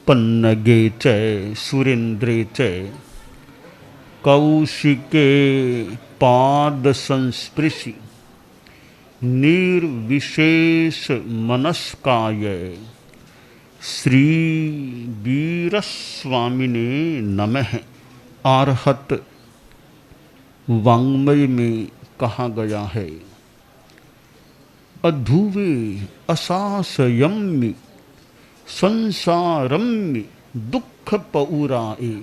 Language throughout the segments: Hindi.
पन्नगे च सुरेन्द्रे च कौशिके पाद संस्पृशि निर्विशेष मनस्काय श्री वीरस्वामिने नमः। आर्हत वाङ्मय में कहा गया है, अधुवे असासयम्मि संसारम्मि दुख पौराए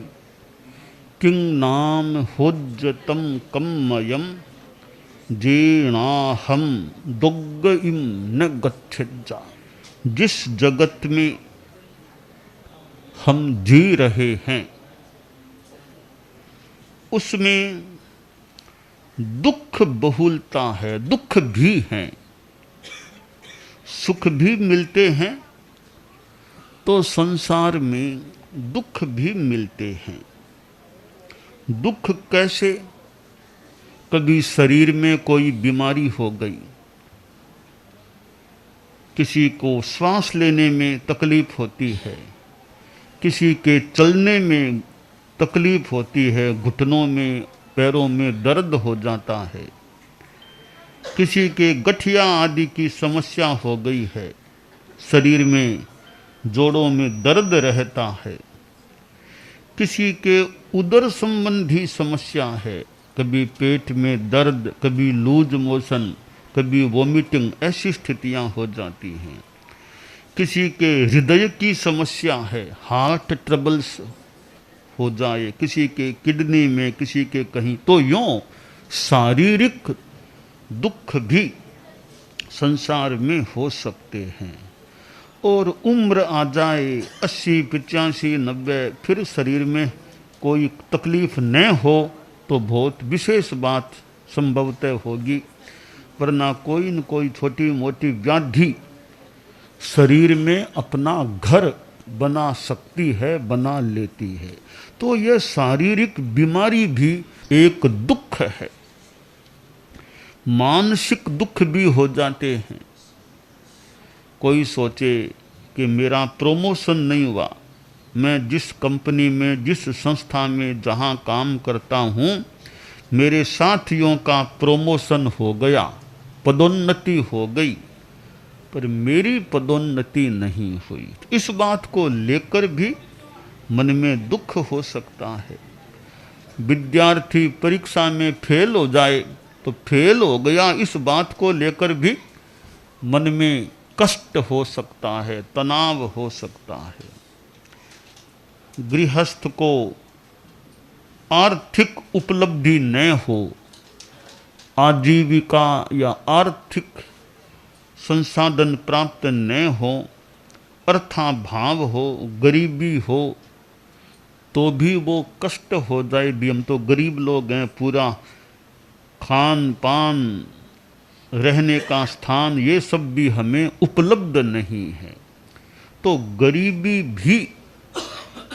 किं नाम होज्जतं कम्मयं जेनाहम दुग्गइम न गच्छेज्जा। जिस जगत में हम जी रहे हैं उसमें दुख बहुलता है, दुख भी हैं, सुख भी मिलते हैं तो संसार में दुख भी मिलते हैं। दुख कैसे? कभी शरीर में कोई बीमारी हो गई, किसी को श्वास लेने में तकलीफ होती है, किसी के चलने में तकलीफ होती है, घुटनों में पैरों में दर्द हो जाता है, किसी के गठिया आदि की समस्या हो गई है, शरीर में जोड़ों में दर्द रहता है, किसी के उदर संबंधी समस्या है, कभी पेट में दर्द, कभी लूज मोशन, कभी वोमिटिंग, ऐसी स्थितियां हो जाती हैं। किसी के हृदय की समस्या है, हार्ट ट्रबल्स हो जाए, किसी के किडनी में, किसी के कहीं। तो यूं शारीरिक दुख भी संसार में हो सकते हैं। और उम्र आ जाए 80, 85, 90, फिर शरीर में कोई तकलीफ न हो तो बहुत विशेष बात संभवतः होगी, वरना कोई न कोई छोटी मोटी व्याधि शरीर में अपना घर बना सकती है, बना लेती है। तो यह शारीरिक बीमारी भी एक दुख है। मानसिक दुख भी हो जाते हैं। कोई सोचे कि मेरा प्रमोशन नहीं हुआ, मैं जिस कंपनी में, जिस संस्था में जहां काम करता हूं, मेरे साथियों का प्रमोशन हो गया, पदोन्नति हो गई, पर मेरी पदोन्नति नहीं हुई। इस बात को लेकर भी मन में दुख हो सकता है। विद्यार्थी परीक्षा में फेल हो जाए तो फेल हो गया, इस बात को लेकर भी मन में कष्ट हो सकता है, तनाव हो सकता है। गृहस्थ को आर्थिक उपलब्धि न हो, आजीविका या आर्थिक संसाधन प्राप्त न हो, अर्थाभाव हो, गरीबी हो, तो भी वो कष्ट हो जाए। भी हम तो गरीब लोग हैं, पूरा खान पान, रहने का स्थान, ये सब भी हमें उपलब्ध नहीं है। तो गरीबी भी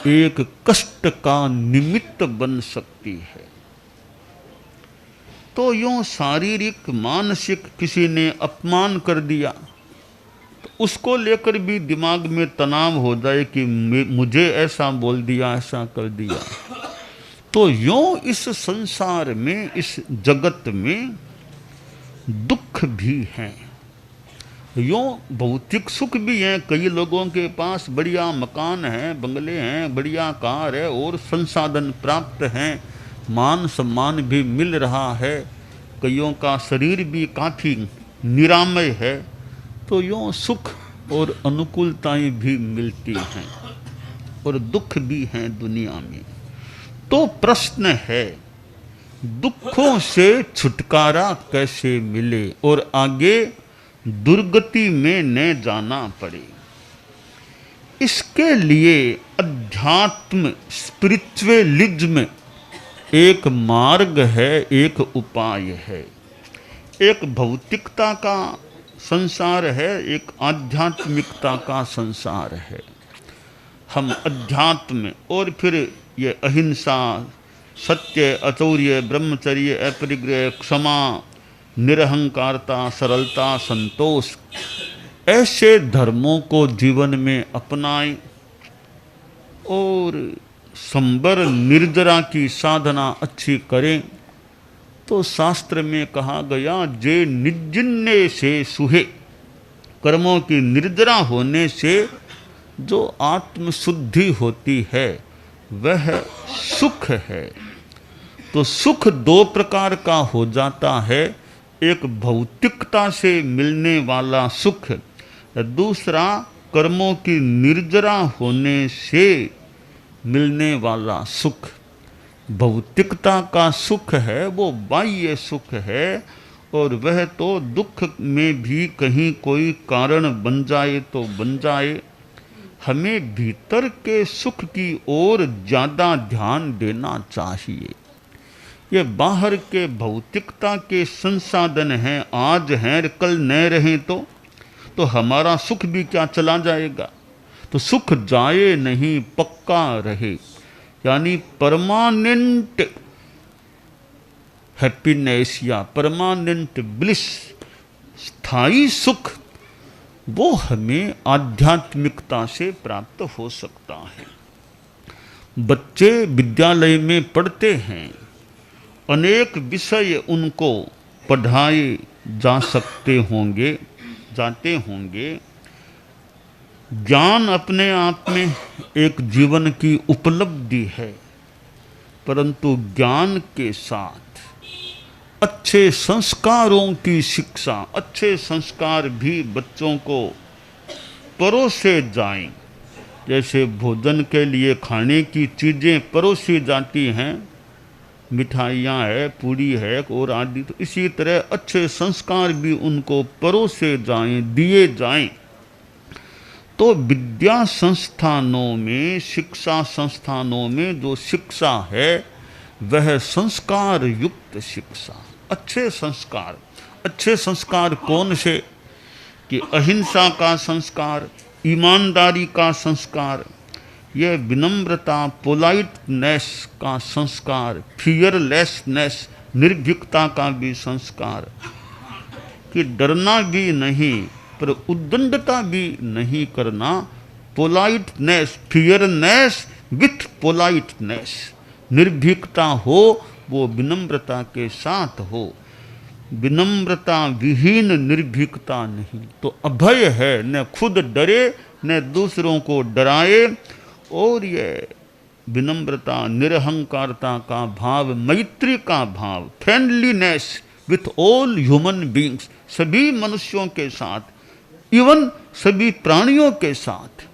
एक कष्ट का निमित्त बन सकती है। तो यूं शारीरिक मानसिक किसी ने अपमान कर दिया तो उसको लेकर भी दिमाग में तनाव हो जाए कि मुझे ऐसा बोल दिया, ऐसा कर दिया। तो यूं इस संसार में, इस जगत में दुख भी हैं, यूं भौतिक सुख भी हैं। कई लोगों के पास बढ़िया मकान है, बंगले हैं, बढ़िया कार है और संसाधन प्राप्त हैं, मान सम्मान भी मिल रहा है, कईयों का शरीर भी काफ़ी निरामय है। तो यूं सुख और अनुकूलताएं भी मिलती हैं और दुख भी हैं दुनिया में। तो प्रश्न है, दुखों से छुटकारा कैसे मिले और आगे दुर्गति में न जाना पड़े? इसके लिए अध्यात्म, स्पिरिचुअलिज्म एक मार्ग है, एक उपाय है। एक भौतिकता का संसार है, एक आध्यात्मिकता का संसार है। हम अध्यात्म और फिर ये अहिंसा, सत्य, अचौर्य, ब्रह्मचर्य, अपरिग्रह, क्षमा, निरहंकारता, सरलता, संतोष, ऐसे धर्मों को जीवन में अपनाएं और संबर निर्जरा की साधना अच्छी करें तो शास्त्र में कहा गया जे निर्जिन्ने से सुहे, कर्मों की निर्जरा होने से जो आत्मशुद्धि होती है वह सुख है। तो सुख दो प्रकार का हो जाता है, एक भौतिकता से मिलने वाला सुख, दूसरा कर्मों की निर्जरा होने से मिलने वाला सुख। भौतिकता का सुख है वो बाह्य सुख है और वह तो दुख में भी कहीं कोई कारण बन जाए तो बन जाए। हमें भीतर के सुख की ओर ज़्यादा ध्यान देना चाहिए। ये बाहर के भौतिकता के संसाधन हैं, आज हैं कल न रहें तो हमारा सुख भी क्या चला जाएगा। तो सुख जाए नहीं, पक्का रहे, यानी परमानेंट हैप्पीनेस या परमानेंट ब्लिस, स्थायी सुख, वो हमें आध्यात्मिकता से प्राप्त हो सकता है। बच्चे विद्यालय में पढ़ते हैं, अनेक विषय उनको पढ़ाए जा सकते होंगे, जाते होंगे। ज्ञान अपने आप में एक जीवन की उपलब्धि है, परंतु ज्ञान के साथ अच्छे संस्कारों की शिक्षा, अच्छे संस्कार भी बच्चों को परोसे जाएं। जैसे भोजन के लिए खाने की चीज़ें परोसी जाती हैं, मिठाइयाँ है, पूरी है और आदि, तो इसी तरह अच्छे संस्कार भी उनको परोसे जाएं, दिए जाएं। तो विद्या संस्थानों में, शिक्षा संस्थानों में जो शिक्षा है वह संस्कार युक्त शिक्षा, अच्छे संस्कार। अच्छे संस्कार कौन से कि अहिंसा का संस्कार, ईमानदारी का संस्कार, यह विनम्रता, पोलाइटनेस का संस्कार, फियरलेसनेस, निर्भीकता का भी संस्कार, कि डरना भी नहीं पर उद्दंडता भी नहीं करना। पोलाइटनेस, फियरनेस विथ पोलाइटनेस, निर्भीकता हो वो विनम्रता के साथ हो, विनम्रता विहीन निर्भीकता नहीं। तो अभय है, न खुद डरे न दूसरों को डराए, और ये विनम्रता, निरहंकारता का भाव, मैत्री का भाव, friendliness with all human beings, सभी मनुष्यों के साथ, इवन सभी प्राणियों के साथ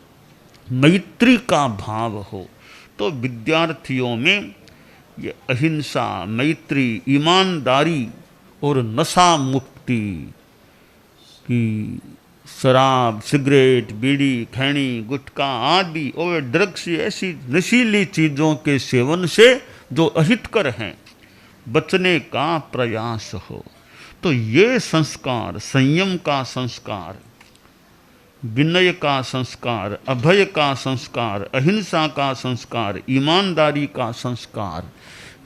मैत्री का भाव हो। तो विद्यार्थियों में ये अहिंसा, मैत्री, ईमानदारी और नशा मुक्ति की, शराब, सिगरेट, बीड़ी, खैनी, गुटखा आदि और ड्रग्स, ऐसी नशीली चीज़ों के सेवन से जो अहितकर हैं, बचने का प्रयास हो। तो ये संस्कार, संयम का संस्कार, विनय का संस्कार, अभय का संस्कार, अहिंसा का संस्कार, ईमानदारी का संस्कार,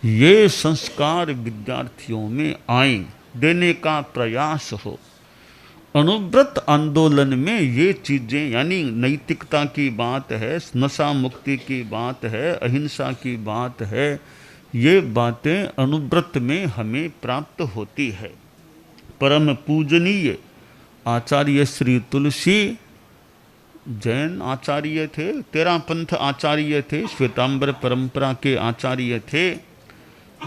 ये संस्कार विद्यार्थियों में आए, देने का प्रयास हो। अनुव्रत आंदोलन में ये चीज़ें, यानी नैतिकता की बात है, नशा मुक्ति की बात है, अहिंसा की बात है, ये बातें अनुव्रत में हमें प्राप्त होती है। परम पूजनीय आचार्य श्री तुलसी जैन आचार्य थे, तेरा पंथ आचार्य थे, श्वेतांबर परंपरा के आचार्य थे।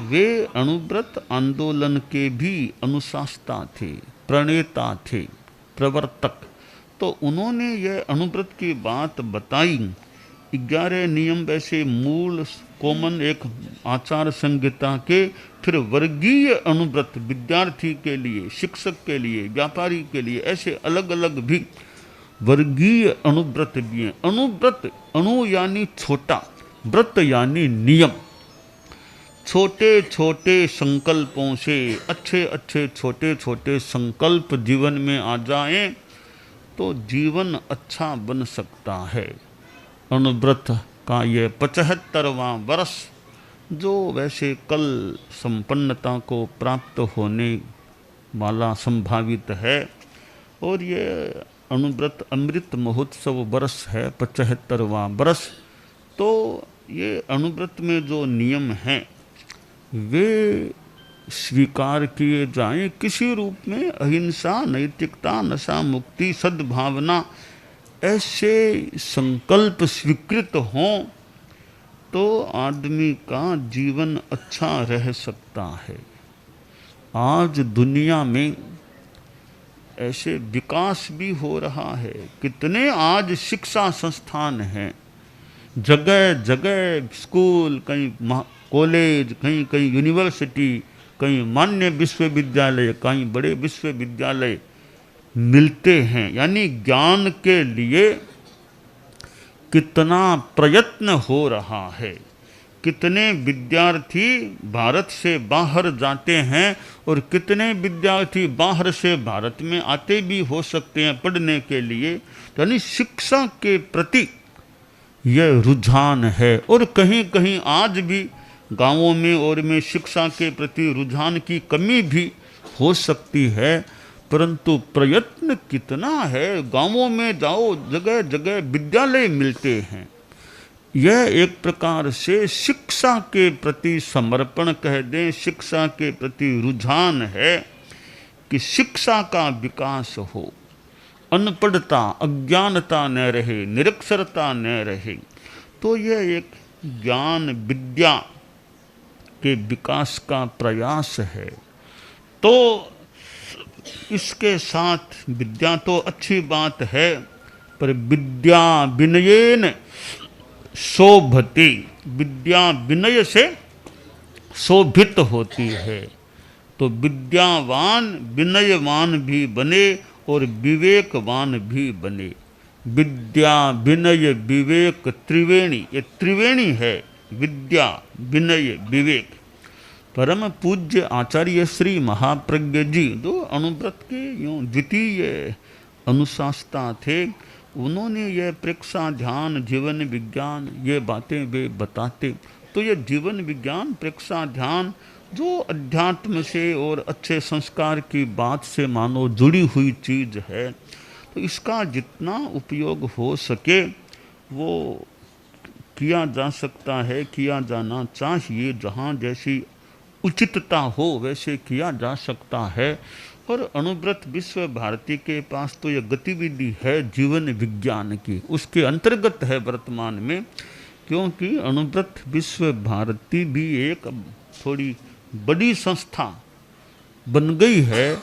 वे अनुव्रत आंदोलन के भी अनुशासता थे, प्रणेता थे, प्रवर्तक। तो उन्होंने यह अनुव्रत की बात बताई। 11 नियम वैसे मूल कॉमन एक आचार संहिता के, फिर वर्गीय अनुव्रत विद्यार्थी के लिए, शिक्षक के लिए, व्यापारी के लिए, ऐसे अलग अलग भी वर्गीय अनुव्रत भी हैं। अनुव्रत, अणु यानी छोटा, व्रत यानी नियम। छोटे छोटे संकल्पों से, अच्छे अच्छे छोटे छोटे संकल्प जीवन में आ जाएं तो जीवन अच्छा बन सकता है। अनुव्रत का ये 75वां वर्ष जो वैसे कल संपन्नता को प्राप्त होने वाला संभावित है, और ये अनुव्रत अमृत महोत्सव वर्ष है, 75वां वर्ष। तो ये अणुव्रत में जो नियम हैं वे स्वीकार किए जाएं किसी रूप में। अहिंसा, नैतिकता, नशा मुक्ति, सद्भावना, ऐसे संकल्प स्वीकृत हों तो आदमी का जीवन अच्छा रह सकता है। आज दुनिया में ऐसे विकास भी हो रहा है। कितने आज शिक्षा संस्थान हैं, जगह जगह स्कूल, कहीं कॉलेज, कहीं कहीं यूनिवर्सिटी, कहीं मान्य विश्वविद्यालय, कहीं बड़े विश्वविद्यालय मिलते हैं। यानी ज्ञान के लिए कितना प्रयत्न हो रहा है। कितने विद्यार्थी भारत से बाहर जाते हैं और कितने विद्यार्थी बाहर से भारत में आते भी हो सकते हैं पढ़ने के लिए। यानी शिक्षा के प्रति यह रुझान है। और कहीं कहीं आज भी गांवों में और में शिक्षा के प्रति रुझान की कमी भी हो सकती है, परंतु प्रयत्न कितना है। गांवों में जाओ, जगह जगह विद्यालय मिलते हैं। यह एक प्रकार से शिक्षा के प्रति समर्पण कह दें, शिक्षा के प्रति रुझान है कि शिक्षा का विकास हो, अनपढ़ता, अज्ञानता न रहे, निरक्षरता न रहे। तो यह एक ज्ञान विद्या के विकास का प्रयास है। तो इसके साथ विद्या तो अच्छी बात है, पर विद्या विनयेन शोभती, विद्या विनय से शोभित होती है। तो विद्यावान विनयवान भी बने और विवेकवान भी बने। विद्या विनय विवेक त्रिवेणी, ये त्रिवेणी है, विद्या विनय विवेक। परम पूज्य आचार्य श्री महाप्रज्ञ जी, जो अणुव्रत के यूँ द्वितीय अनुशास्ता थे, उन्होंने यह प्रेक्षा ध्यान जीवन विज्ञान ये बातें वे बताते। तो ये जीवन विज्ञान प्रेक्षा ध्यान जो अध्यात्म से और अच्छे संस्कार की बात से मानो जुड़ी हुई चीज़ है, तो इसका जितना उपयोग हो सके वो किया जा सकता है, किया जाना चाहिए। जहाँ जैसी उचितता हो वैसे किया जा सकता है। और अणुव्रत विश्व भारती के पास तो यह गतिविधि है जीवन विज्ञान की, उसके अंतर्गत है वर्तमान में। क्योंकि अणुव्रत विश्व भारती भी एक थोड़ी बड़ी संस्था बन गई है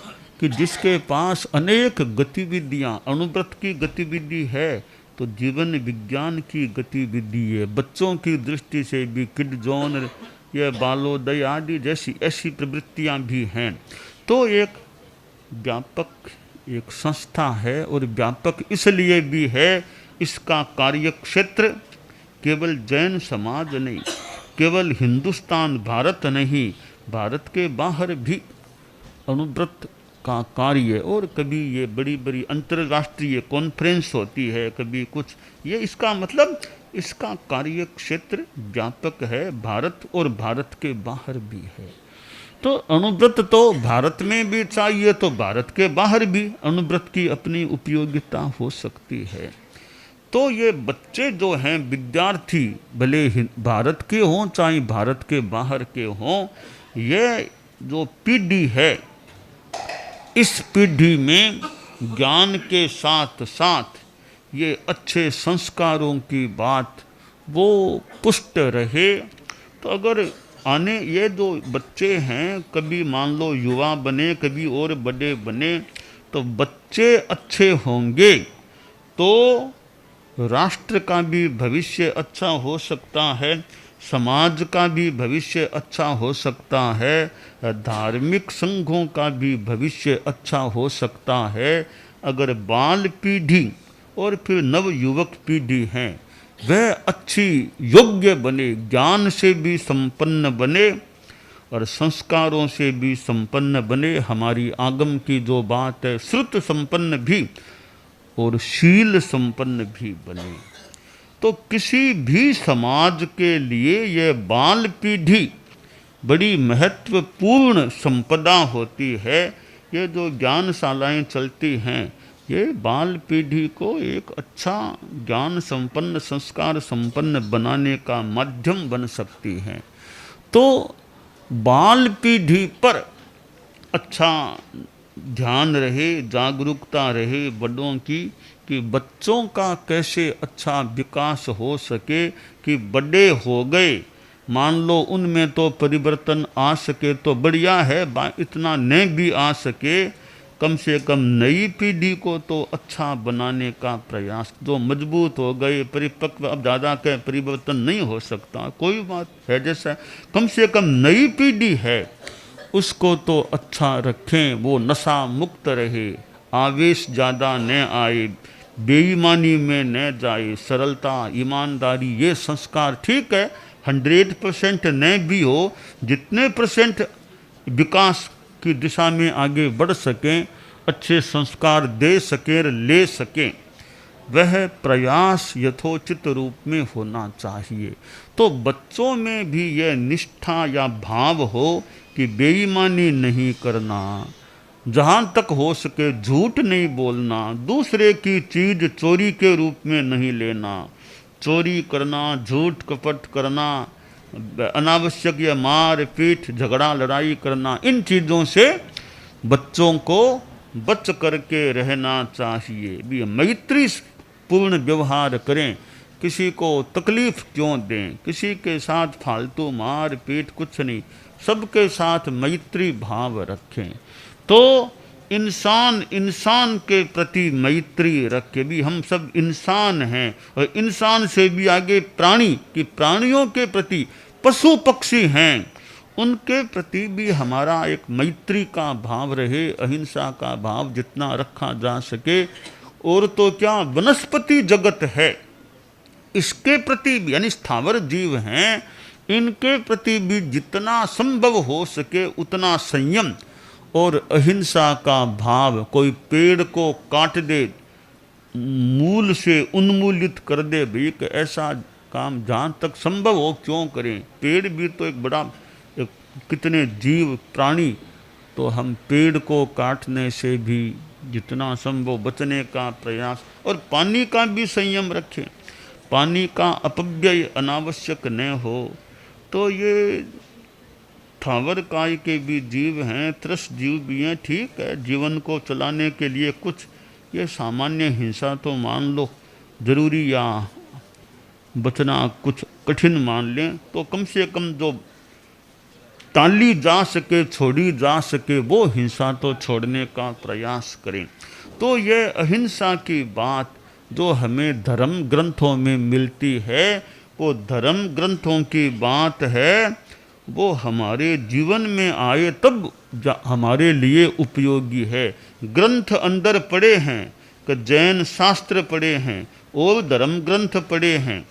कि जिसके पास अनेक गतिविधियाँ, अणुव्रत की गतिविधि है तो जीवन विज्ञान की गतिविधि है। बच्चों की दृष्टि से भी किड जोन, यह बालोदय आदि जैसी ऐसी प्रवृत्तियाँ भी हैं। तो एक व्यापक एक संस्था है, और व्यापक इसलिए भी है, इसका कार्य क्षेत्र केवल जैन समाज नहीं, केवल हिंदुस्तान भारत नहीं, भारत के बाहर भी अणुव्रत का कार्य। और कभी ये बड़ी बड़ी अंतर्राष्ट्रीय कॉन्फ्रेंस होती है, कभी कुछ, ये इसका मतलब इसका कार्य क्षेत्र व्यापक है, भारत और भारत के बाहर भी है। तो अणुव्रत तो भारत में भी चाहिए तो भारत के बाहर भी अणुव्रत की अपनी उपयोगिता हो सकती है। तो ये बच्चे जो हैं, विद्यार्थी, भले भारत के हों चाहे भारत के बाहर के हों, ये जो पीढ़ी है, इस पीढ़ी में ज्ञान के साथ साथ ये अच्छे संस्कारों की बात वो पुष्ट रहे। तो अगर आने ये जो बच्चे हैं, कभी मान लो युवा बने, कभी और बड़े बने, तो बच्चे अच्छे होंगे तो राष्ट्र का भी भविष्य अच्छा हो सकता है, समाज का भी भविष्य अच्छा हो सकता है, धार्मिक संघों का भी भविष्य अच्छा हो सकता है। अगर बाल पीढ़ी और फिर नव युवक पीढ़ी हैं वह अच्छी योग्य बने, ज्ञान से भी संपन्न बने और संस्कारों से भी संपन्न बने। हमारी आगम की जो बात है, श्रुत संपन्न भी और शील संपन्न भी बने। तो किसी भी समाज के लिए यह बाल पीढ़ी बड़ी महत्वपूर्ण संपदा होती है। ये जो ज्ञानशालाएं चलती हैं, ये बाल पीढ़ी को एक अच्छा ज्ञान संपन्न, संस्कार संपन्न बनाने का माध्यम बन सकती है। तो बाल पीढ़ी पर अच्छा ध्यान रहे, जागरूकता रहे बड़ों की, कि बच्चों का कैसे अच्छा विकास हो सके, कि बड़े हो गए मान लो उनमें तो परिवर्तन आ सके तो बढ़िया है, इतना न भी आ सके, कम से कम नई पीढ़ी को तो अच्छा बनाने का प्रयास। जो मजबूत हो गए, परिपक्व, अब ज़्यादा का परिवर्तन नहीं हो सकता, कोई बात है, जैसा कम से कम नई पीढ़ी है उसको तो अच्छा रखें, वो नशा मुक्त रहे, आवेश ज़्यादा न आए, बेईमानी में न जाए, सरलता, ईमानदारी, ये संस्कार ठीक है 100% न भी हो, जितने % विकास की दिशा में आगे बढ़ सकें, अच्छे संस्कार दे सकें, ले सकें, वह प्रयास यथोचित रूप में होना चाहिए। तो बच्चों में भी यह निष्ठा या भाव हो कि बेईमानी नहीं करना, जहाँ तक हो सके झूठ नहीं बोलना, दूसरे की चीज़ चोरी के रूप में नहीं लेना, चोरी करना, झूठ कपट करना, अनावश्यक या मार पीट, झगड़ा लड़ाई करना, इन चीज़ों से बच्चों को बच करके रहना चाहिए। भी मैत्री पूर्ण व्यवहार करें, किसी को तकलीफ क्यों दें, किसी के साथ फालतू मार पीट कुछ नहीं, सबके साथ मैत्री भाव रखें। तो इंसान इंसान के प्रति मैत्री रखे, भी हम सब इंसान हैं, और इंसान से भी आगे प्राणी, कि प्राणियों के प्रति, पशु पक्षी हैं उनके प्रति भी हमारा एक मैत्री का भाव रहे, अहिंसा का भाव जितना रखा जा सके। और तो क्या वनस्पति जगत है इसके प्रति भी, यानी स्थावर जीव हैं, इनके प्रति भी जितना संभव हो सके उतना संयम और अहिंसा का भाव। कोई पेड़ को काट दे, मूल से उन्मूलित कर दे, भी एक ऐसा काम जहाँ तक संभव हो क्यों करें। पेड़ भी तो एक बड़ा, एक कितने जीव प्राणी, तो हम पेड़ को काटने से भी जितना संभव बचने का प्रयास। और पानी का भी संयम रखें, पानी का अपव्यय अनावश्यक न हो। तो ये स्थावर काय के भी जीव हैं, त्रस जीव भी हैं, ठीक है, जीवन को चलाने के लिए कुछ ये सामान्य हिंसा तो मान लो जरूरी, या बचना कुछ कठिन मान लें, तो कम से कम जो टाली जा सके, छोड़ी जा सके, वो हिंसा तो छोड़ने का प्रयास करें। तो ये अहिंसा की बात जो हमें धर्म ग्रंथों में मिलती है, वो धर्म ग्रंथों की बात है, वो हमारे जीवन में आए तब हमारे लिए उपयोगी है। ग्रंथ अंदर पड़े हैं, कि जैन शास्त्र पढ़े हैं और धर्म ग्रंथ पढ़े हैं,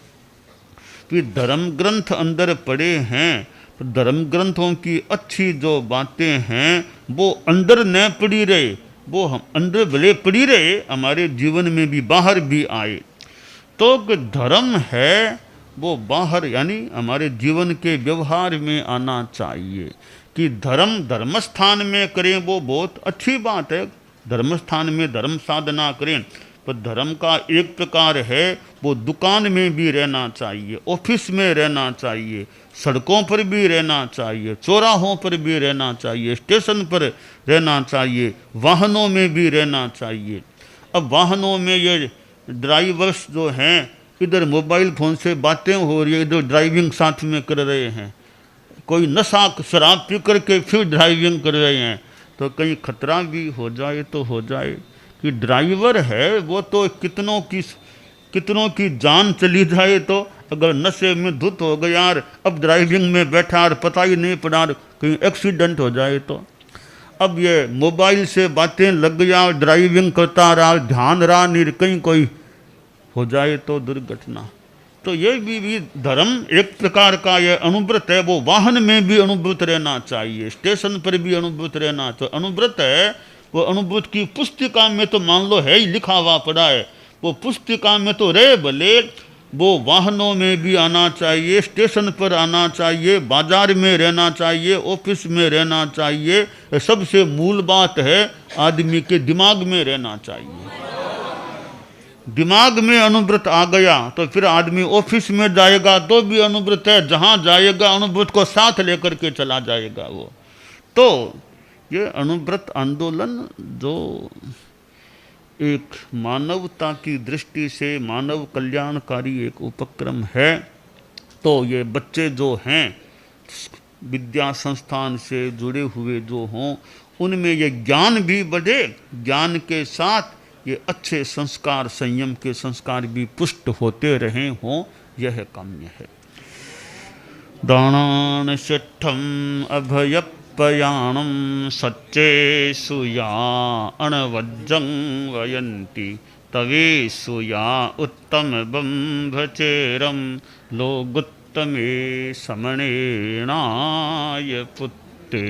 फिर धर्म ग्रंथ अंदर पढ़े हैं, तो धर्म ग्रंथों की अच्छी जो बातें हैं वो अंदर न पड़ी रहे, वो हम अंदर भले पड़ी रहे, हमारे जीवन में भी बाहर भी आए। तो धर्म है वो बाहर, यानी हमारे जीवन के व्यवहार में आना चाहिए। कि धर्म धर्म स्थान में करें वो बहुत अच्छी बात है, धर्म स्थान में धर्म साधना करें, पर धर्म का एक प्रकार है वो दुकान में भी रहना चाहिए, ऑफिस में रहना चाहिए, सड़कों पर भी रहना चाहिए, चौराहों पर भी रहना चाहिए, स्टेशन पर रहना चाहिए, वाहनों में भी रहना चाहिए। अब वाहनों में ये ड्राइवर्स जो हैं, इधर मोबाइल फ़ोन से बातें हो रही है, इधर ड्राइविंग साथ में कर रहे हैं, कोई नशा शराब पी करके फिर ड्राइविंग कर रहे हैं, तो कहीं खतरा भी हो जाए तो हो जाए। कि ड्राइवर है वो तो कितनों की जान चली जाए, तो अगर नशे में धुत हो गया यार, अब ड्राइविंग में बैठा और पता ही नहीं पड़ा, कहीं एक्सीडेंट हो जाए तो। अब ये मोबाइल से बातें लग गया, ड्राइविंग करता रहा, ध्यान रहा नहीं, कहीं कोई हो जाए तो दुर्घटना। तो ये भी धर्म एक प्रकार का ये अनुव्रत है, वो वाहन में भी अनुव्रत रहना चाहिए, स्टेशन पर भी अनुव्रत रहना। तो अनुव्रत है वो अनुव्रत की पुस्तिका में तो मान लो है ही, लिखा हुआ पड़ा है, वो पुस्तिका में तो रहे भले, वो वाहनों में भी आना चाहिए, स्टेशन पर आना चाहिए, बाजार में रहना चाहिए, ऑफिस में रहना चाहिए। सबसे मूल बात है आदमी के दिमाग में रहना चाहिए। दिमाग में अनुव्रत आ गया तो फिर आदमी ऑफिस में जाएगा तो भी अनुव्रत है, जहाँ जाएगा अनुव्रत को साथ लेकर के चला जाएगा वो। तो ये अनुव्रत आंदोलन जो एक मानवता की दृष्टि से मानव कल्याणकारी एक उपक्रम है, तो ये बच्चे जो हैं विद्या संस्थान से जुड़े हुए जो हों उनमें ये ज्ञान भी बढ़े, ज्ञान के साथ ये अच्छे संस्कार संयम के संस्कार भी पुष्ट होते रहें हों, यह काम्य है। दानान शिष्ठम अभयपयाणम सच्चे सुया अणवज्जं वयन्ति तवे सुया उत्तम बंभचेरम लोगुत्तमे समणेनाय पुत्ते।